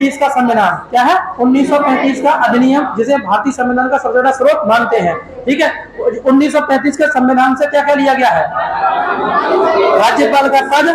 1935 का संविधान क्या है? 1935 का अधिनियम, जिसे भारतीय संविधान का सबसे बड़ा स्रोत मानते हैं। ठीक है, 1935 के संविधान से क्या क्या लिया गया है? राज्यपाल का पद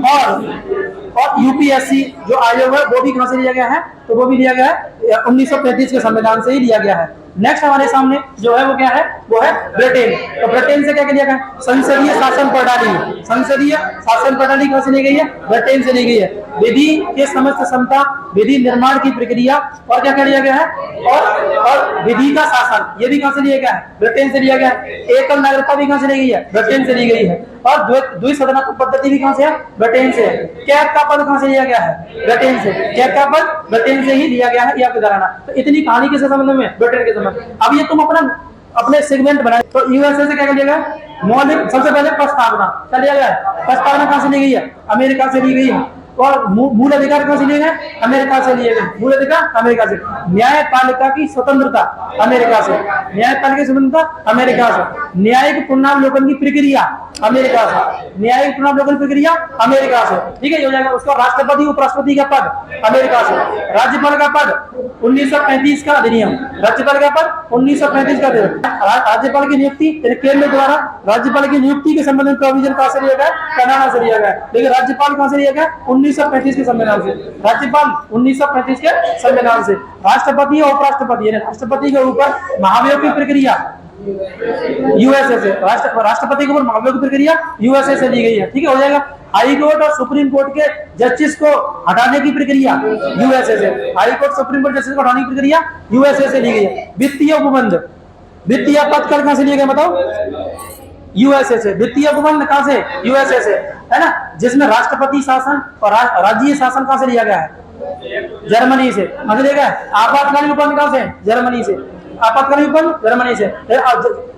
और यूपीएससी जो आयोग है वो भी कहां से लिया गया है? तो वो भी लिया गया है 1935 के संविधान से ही लिया गया है। नेक्स्ट हमारे सामने जो है वो क्या है? वो है ब्रिटेन। तो ब्रिटेन से क्या लिया गया? संसदीय शासन प्रणाली। संसदीय शासन प्रणाली कहां से ली गई है? ब्रिटेन से ली गई है। विधि के समस्त क्षमता, विधि निर्माण की प्रक्रिया और क्या क्या लिया गया है? और विधि का शासन, ये भी कहां से लिया गया है? ब्रिटेन से लिया गया है। एकल नागरिकता भी कहां से ली गई है? ब्रिटेन से ली गई है। और द्विसदनात्मक पद्धति भी कहां से है? ब्रिटेन से है। कैग का पद कहां से लिया गया है? ब्रिटेन से। कैग का पद ब्रिटेन से ही लिया गया है, ये आपको जानना। तो इतनी कहानी किससे संबंध में? ब्रिटेन के संबंध। अब ये तुम अपने सेगमेंट बनाए। तो यूएसए से क्या लिया गया? मौलिक, सबसे पहले प्रस्तावना क्या लिया गया है? प्रस्तावना कहां से ली गई है? अमेरिका से ली गई है। और मूल अधिकार कहां से लिए गए? अमेरिका से लिए गए। मूल अधिकार अमेरिका से। न्यायपालिका की स्वतंत्रता अमेरिका से। न्यायपालिका की स्वतंत्रता अमेरिका से। न्यायिक पुनरावलोकन की प्रक्रिया अमेरिका से। न्यायिक पुनरावलोकन प्रक्रिया अमेरिका से। ठीक है, ये हो जाएगा। उसका राष्ट्रपति उपराष्ट्रपति का पद अमेरिका से। राज्यपाल का पद 1935 का अधिनियम। राज्यपाल का पद 1935 का अधिनियम। राज्यपाल की नियुक्ति केंद्र द्वारा राज्यपाल की नियुक्ति के संबंध में प्रोविजन कहां से लिया गया? कनाडा से लिया गया। लेकिन राज्यपाल कहां से लिया गया? 1935 के संविधान से। राज्यपाल 1935 के संविधान से। राष्ट्रपति और उपराष्ट्रपति, राष्ट्रपति के ऊपर महाभियोग की प्रक्रिया यूएसए से। राष्ट्रपति के ऊपर महाभियोग की प्रक्रिया यूएसए से ली गई है। ठीक है, हो जाएगा। हाई कोर्ट और सुप्रीम कोर्ट के जस्टिस को हटाने की प्रक्रिया यूएसए से। High court supreme court justice को हटाने की प्रक्रिया यूएसए से ली गई है। वित्तीय उपबंध, वित्तीय पद कर कहां से लिए गए बताओ? यूएसए से। वित्तीय उपबंध कहां से? यूएसए से, है ना। जिसमें राष्ट्रपति शासन और राज्य शासन कहां से लिया गया है? जर्मनी से। कहां से लिया गया है? आपातकालीन उपबंध कहां से? जर्मनी से। आपातकालीन उपबंध जर्मनी से।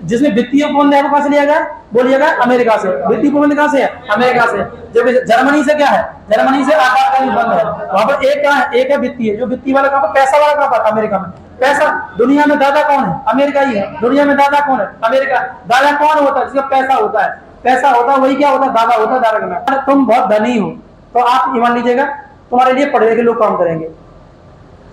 जिसमें वित्तीय उपबंध है वो कहां से लिया गया? वो लिया गया अमेरिका से। वित्तीय उपबंध कहां से है? अमेरिका से। जब जर्मनी से क्या है? जर्मनी से आपातकालीन उपबंध है। वहां पर एक कहां है? एक है वित्तीय, जो वित्तीय वाला कहां पर? पैसा वाला कहां पर? अमेरिका में। पैसा, दुनिया में दादा कौन है? अमेरिका ही है। दुनिया में दादा कौन है? अमेरिका। दादा कौन होता है? जिसका पैसा होता है। पैसा होता है वही क्या होता है? दादा होता है। दादा करना। तुम बहुत धनी हो तो आप मान लीजिएगा तुम्हारे लिए पढ़े लिखे लोग काम करेंगे,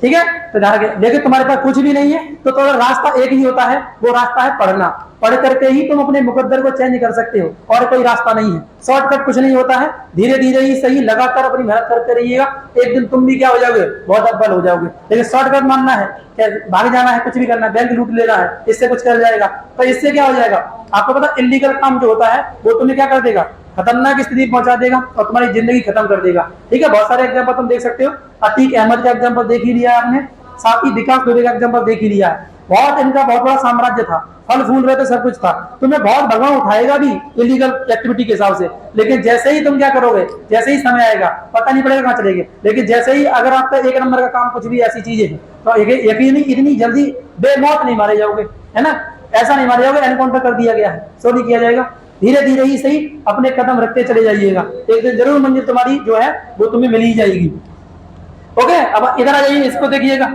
ठीक है। तो लेकिन तुम्हारे पास कुछ भी नहीं है तो तुम्हारा रास्ता एक ही होता है, वो रास्ता है पढ़ना। पढ़ करके ही तुम अपने मुकद्दर को चेंज कर सकते हो, और कोई रास्ता नहीं है। शॉर्टकट कुछ नहीं होता है। धीरे धीरे ही सही, लगातार अपनी मेहनत करते रहिएगा, एक दिन तुम भी क्या हो जाओगे? बहुत अव्वल हो जाओगे। लेकिन शॉर्टकट मानना है, भाग जाना है, कुछ भी करना है, बैंक लूट लेना है, इससे कुछ कर जाएगा तो इससे क्या हो जाएगा? आपको पता, इलीगल काम जो होता है वो तुम्हें क्या कर देगा? खतरनाक स्थिति पहुंचा देगा और तुम्हारी जिंदगी खत्म कर देगा। ठीक है, बहुत सारे एग्जांपल तुम देख सकते हो। अतीक अहमद का एग्जांपल देख ही लिया आपने, साथ ही विकास दुबे का एग्जांपल देख ही लिया है। बहुत इनका बहुत बड़ा साम्राज्य था, फल फूल रहे थे, सब कुछ था। तुम्हें बहुत भगवान उठाएगा भी इलीगल एक्टिविटी के हिसाब से, लेकिन जैसे ही तुम क्या करोगे? जैसे ही समय आएगा पता नहीं पड़ेगा कहां चलेगे। लेकिन जैसे ही अगर आपका एक नंबर का काम कुछ भी ऐसी चीजें है तो यकीनी इतनी जल्दी बेमौत नहीं मारे जाओगे, है ना। ऐसा नहीं मारे जाओगे एनकाउंटर कर दिया गया है, सो नहीं किया जाएगा। धीरे धीरे ही सही अपने कदम रखते चले जाइएगा, एक दिन जरूर मंजिल तुम्हारी जो है वो तुम्हें मिल ही जाएगी। ओके, अब इधर आ जाइए, इसको देखिएगा।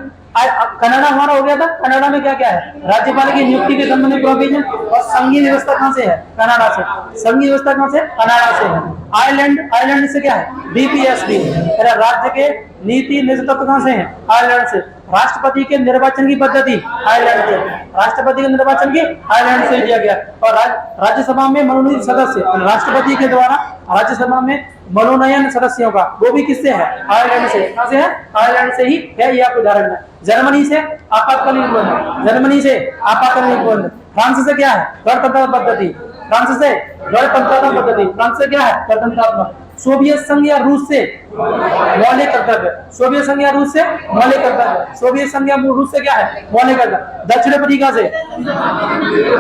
कनाडा हमारा हो गया था। कनाडा में क्या क्या है? राज्यपाल की नियुक्ति के संबंध में प्रोविजन। और संघीय व्यवस्था कहां से है? कनाडा से। संघीय व्यवस्था कहां से? कनाडा से है। आयरलैंड, आयरलैंड से क्या है? बीपीएसबी। राज्य के नीति नेतृत्व कहां से है? आयरलैंड से। राष्ट्रपति के निर्वाचन की पद्धति आयरलैंड से। राष्ट्रपति के निर्वाचन की आयरलैंड से लिया गया। और राज्यसभा में मनोनीत सदस्य, राष्ट्रपति के द्वारा राज्यसभा में मनोनयन सदस्यों का, वो भी किससे है? आयरलैंड से। कहां से है? आयरलैंड से ही है, ये आपको उदाहरण है। जर्मनी से आपातकालीन उपबंध। जर्मनी से आपातकालीन उपबंध। फ्रांस से क्या है? गणतंत्र पद्धति। फ्रांस से गणतंत्र पद्धति। फ्रांस से क्या है? गणतंत्रात्मक। सोवियत संघ या रूस से मौलिक कर्तव्य। सोवियत संघ या रूस से मौलिक कर्तव्य। सोवियत संघ या रूस से क्या है? मौलिक कर्तव्य। दक्षिण अफ्रीका से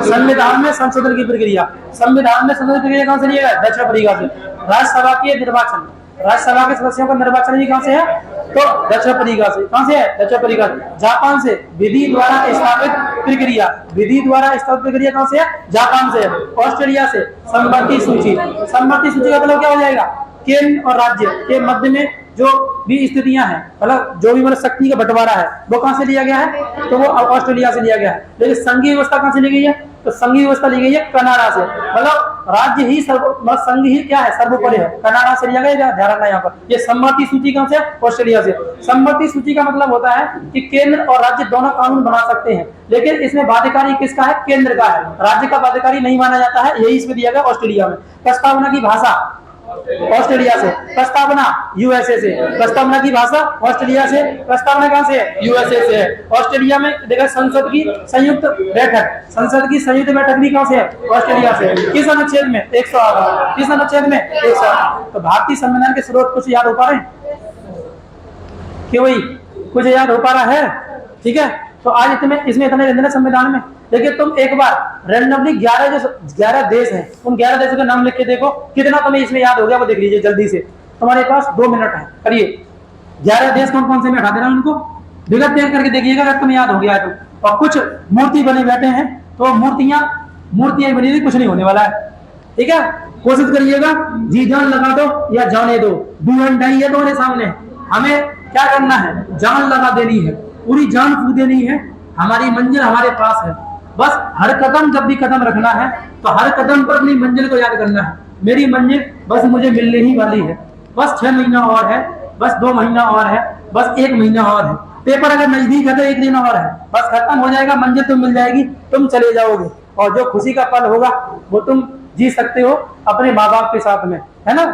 संविधान में संशोधन की प्रक्रिया। संविधान में संशोधन की प्रक्रिया कहां से लिया गया? दक्षिण अफ्रीका से। राज्यसभा के निर्वाचन, राज्यसभा के सदस्यों का निर्वाचन भी कहां से है? तो दक्षिण अफ्रीका से। कहां से है? दक्षिण अफ्रीका से। जापान से विधि द्वारा स्थापित प्रक्रिया। विधि द्वारा स्थापित प्रक्रिया कहां से है? जापान से। ऑस्ट्रेलिया से सम्मति सूची। सम्मति सूची का मतलब क्या हो जाएगा? केंद्र और राज्य के मध्य में जो भी स्थितियां हैं, मतलब जो भी मतलब शक्ति का बंटवारा है, वो कहां से लिया गया है? तो वो ऑस्ट्रेलिया से लिया गया है। लेकिन संघीय व्यवस्था कहां से ली गई है? तो संघीय व्यवस्था ली गई है कनाडा से, मतलब राज्य ही मतलब संघ ही क्या है, सर्वोपरि है। कनाडा से लिया गया, ध्यान रखना यहाँ पर। ये सम्मति सूची कहाँ से, ऑस्ट्रेलिया से। सम्मति सूची का मतलब होता है कि केंद्र और राज्य दोनों कानून बना सकते हैं, लेकिन इसमें बाध्यकारी किसका है, केंद्र का है, राज्य का बाध्यकारी नहीं माना जाता है, यही इसमें दिया गया ऑस्ट्रेलिया में। प्रस्तावना की भाषा ऑस्ट्रेलिया से, प्रस्तावना यूएसए से, प्रस्तावना की भाषा ऑस्ट्रेलिया से, प्रस्तावना कहां से है, यूएसए से है। ऑस्ट्रेलिया में देखा संसद की संयुक्त बैठक, संसद की संयुक्त बैठक भी कहां से है, ऑस्ट्रेलिया से। किस अनुच्छेद में, 108, किस अनुच्छेद में, 108। तो भारतीय संविधान के स्रोत कुछ याद हो पा रहे हैं कि वही कुछ याद हो पा रहा है, ठीक है। तो आज इसमें इतने रहते संविधान में, लेकिन तुम एक बार रैंडमली 11 देश हैं, उन 11 देशों के नाम लिख के देखो कितना तुम्हें इसमें याद हो गया, वो देख लीजिए जल्दी से। तुम्हारे पास 2 मिनट है, करिए। 11 देश कौन कौन से में हटा देना उनको, विगत तय करके देखिएगा अगर तुम्हें याद हो गया है तो। और कुछ मूर्ति बने बैठे हैं, तो मूर्तियां बनी हुई, कुछ नहीं होने वाला है, ठीक है। कोशिश करिएगा, जी जान लगा दो या जाने दो, डू एंड डाई है तुम्हारे सामने। हमें क्या करना है, जान लगा देनी है, पूरी जान फूक देनी है, हमारी मंजिल हमारे पास है। बस हर कदम जब भी कदम रखना है तो हर कदम पर अपनी मंजिल को याद करना है। मेरी मंजिल बस मुझे मिलने ही वाली है, बस 6 महीना और है, बस 2 महीना और है, बस 1 महीना और है। पेपर अगर नजदीक है तो 1 दिन और है, बस खत्म हो जाएगा, मंजिल तुम मिल जाएगी, तुम चले जाओगे। और जो खुशी का पल होगा वो तुम जी सकते हो अपने माँ बाप के साथ में, है ना।